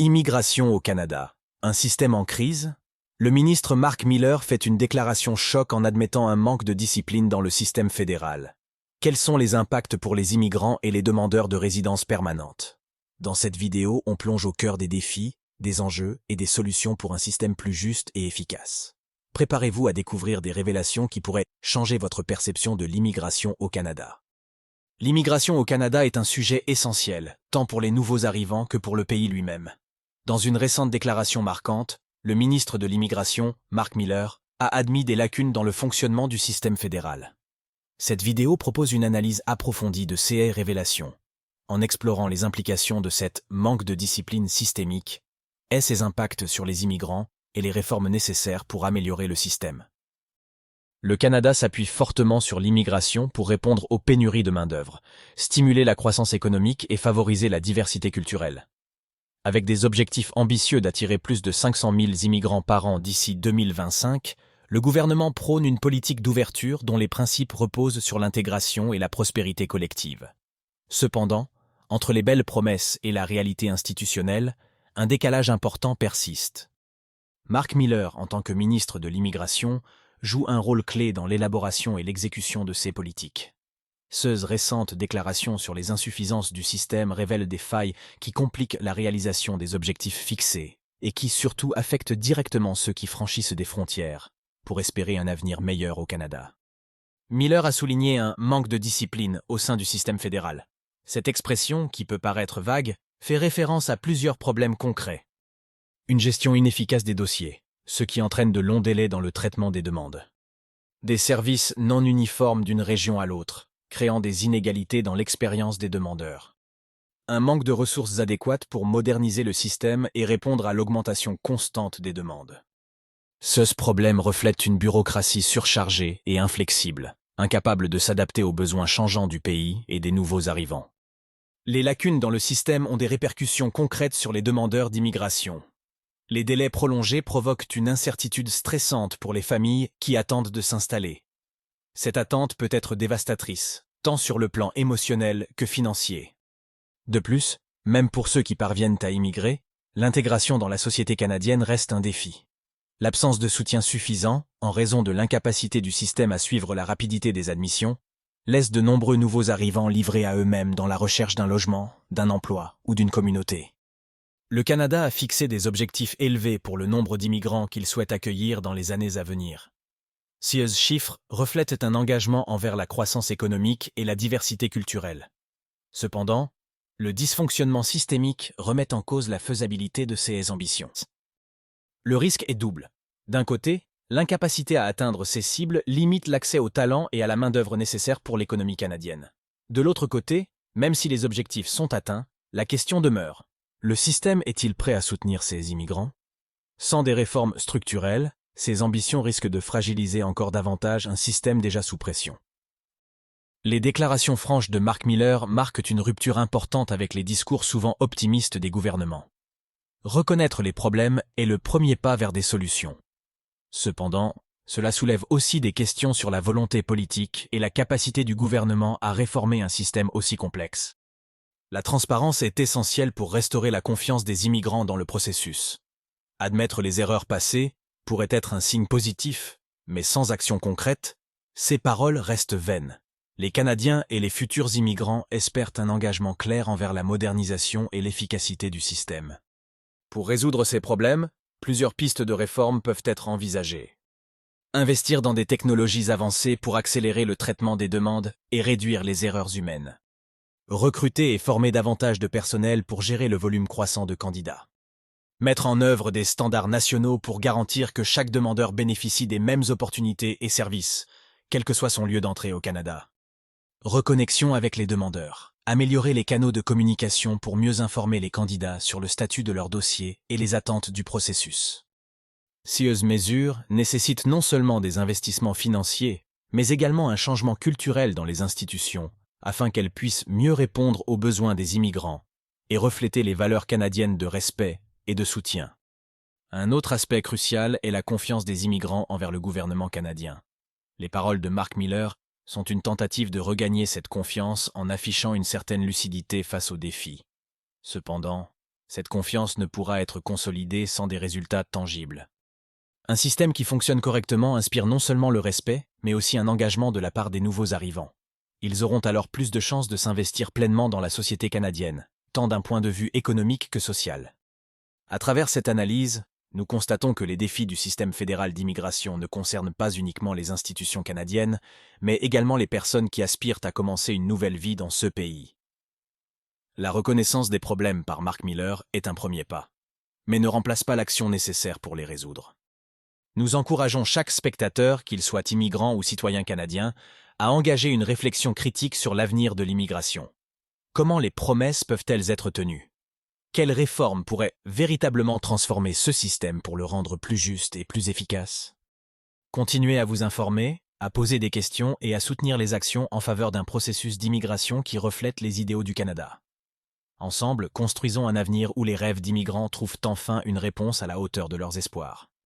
Immigration au Canada. Un système en crise? Le ministre Mark Miller fait une déclaration choc en admettant un manque de discipline dans le système fédéral. Quels sont les impacts pour les immigrants et les demandeurs de résidence permanente? Dans cette vidéo, on plonge au cœur des défis, des enjeux et des solutions pour un système plus juste et efficace. Préparez-vous à découvrir des révélations qui pourraient changer votre perception de l'immigration au Canada. L'immigration au Canada est un sujet essentiel, tant pour les nouveaux arrivants que pour le pays lui-même. Dans une récente déclaration marquante, le ministre de l'Immigration, Mark Miller, a admis des lacunes dans le fonctionnement du système fédéral. Cette vidéo propose une analyse approfondie de ces révélations, en explorant les implications de cette manque de discipline systémique et ses impacts sur les immigrants et les réformes nécessaires pour améliorer le système. Le Canada s'appuie fortement sur l'immigration pour répondre aux pénuries de main-d'œuvre, stimuler la croissance économique et favoriser la diversité culturelle. Avec des objectifs ambitieux d'attirer plus de 500 000 immigrants par an d'ici 2025, le gouvernement prône une politique d'ouverture dont les principes reposent sur l'intégration et la prospérité collective. Cependant, entre les belles promesses et la réalité institutionnelle, un décalage important persiste. Mark Miller, en tant que ministre de l'Immigration, joue un rôle clé dans l'élaboration et l'exécution de ces politiques. Ces récentes déclarations sur les insuffisances du système révèlent des failles qui compliquent la réalisation des objectifs fixés et qui surtout affectent directement ceux qui franchissent des frontières pour espérer un avenir meilleur au Canada. Miller a souligné un manque de discipline au sein du système fédéral. Cette expression, qui peut paraître vague, fait référence à plusieurs problèmes concrets. Une gestion inefficace des dossiers, ce qui entraîne de longs délais dans le traitement des demandes. Des services non uniformes d'une région à l'autre, créant des inégalités dans l'expérience des demandeurs. Un manque de ressources adéquates pour moderniser le système et répondre à l'augmentation constante des demandes. Ce problème reflète une bureaucratie surchargée et inflexible, incapable de s'adapter aux besoins changeants du pays et des nouveaux arrivants. Les lacunes dans le système ont des répercussions concrètes sur les demandeurs d'immigration. Les délais prolongés provoquent une incertitude stressante pour les familles qui attendent de s'installer. Cette attente peut être dévastatrice, tant sur le plan émotionnel que financier. De plus, même pour ceux qui parviennent à immigrer, l'intégration dans la société canadienne reste un défi. L'absence de soutien suffisant, en raison de l'incapacité du système à suivre la rapidité des admissions, laisse de nombreux nouveaux arrivants livrés à eux-mêmes dans la recherche d'un logement, d'un emploi ou d'une communauté. Le Canada a fixé des objectifs élevés pour le nombre d'immigrants qu'il souhaite accueillir dans les années à venir. Ces chiffres reflètent un engagement envers la croissance économique et la diversité culturelle. Cependant, le dysfonctionnement systémique remet en cause la faisabilité de ces ambitions. Le risque est double. D'un côté, l'incapacité à atteindre ces cibles limite l'accès aux talents et à la main-d'œuvre nécessaire pour l'économie canadienne. De l'autre côté, même si les objectifs sont atteints, la question demeure. Le système est-il prêt à soutenir ces immigrants? Sans des réformes structurelles, ces ambitions risquent de fragiliser encore davantage un système déjà sous pression. Les déclarations franches de Mark Miller marquent une rupture importante avec les discours souvent optimistes des gouvernements. Reconnaître les problèmes est le premier pas vers des solutions. Cependant, cela soulève aussi des questions sur la volonté politique et la capacité du gouvernement à réformer un système aussi complexe. La transparence est essentielle pour restaurer la confiance des immigrants dans le processus. Admettre les erreurs passées pourrait être un signe positif, mais sans action concrète, ces paroles restent vaines. Les Canadiens et les futurs immigrants espèrent un engagement clair envers la modernisation et l'efficacité du système. Pour résoudre ces problèmes, plusieurs pistes de réforme peuvent être envisagées. Investir dans des technologies avancées pour accélérer le traitement des demandes et réduire les erreurs humaines. Recruter et former davantage de personnel pour gérer le volume croissant de candidats. Mettre en œuvre des standards nationaux pour garantir que chaque demandeur bénéficie des mêmes opportunités et services, quel que soit son lieu d'entrée au Canada. Reconnexion avec les demandeurs. Améliorer les canaux de communication pour mieux informer les candidats sur le statut de leur dossier et les attentes du processus. Ces mesures nécessitent non seulement des investissements financiers, mais également un changement culturel dans les institutions, afin qu'elles puissent mieux répondre aux besoins des immigrants et refléter les valeurs canadiennes de respect et de soutien. Un autre aspect crucial est la confiance des immigrants envers le gouvernement canadien. Les paroles de Mark Miller sont une tentative de regagner cette confiance en affichant une certaine lucidité face aux défis. Cependant, Cette confiance ne pourra être consolidée sans des résultats tangibles. Un système qui fonctionne correctement inspire non seulement le respect, mais aussi un engagement de la part des nouveaux arrivants. Ils auront alors plus de chances de s'investir pleinement dans la société canadienne, tant d'un point de vue économique que social. À travers cette analyse, nous constatons que les défis du système fédéral d'immigration ne concernent pas uniquement les institutions canadiennes, mais également les personnes qui aspirent à commencer une nouvelle vie dans ce pays. La reconnaissance des problèmes par Mark Miller est un premier pas, mais ne remplace pas l'action nécessaire pour les résoudre. Nous encourageons chaque spectateur, qu'il soit immigrant ou citoyen canadien, à engager une réflexion critique sur l'avenir de l'immigration. Comment les promesses peuvent-elles être tenues? Quelles réformes pourraient véritablement transformer ce système pour le rendre plus juste et plus efficace? Continuez à vous informer, à poser des questions et à soutenir les actions en faveur d'un processus d'immigration qui reflète les idéaux du Canada. Ensemble, construisons un avenir où les rêves d'immigrants trouvent enfin une réponse à la hauteur de leurs espoirs.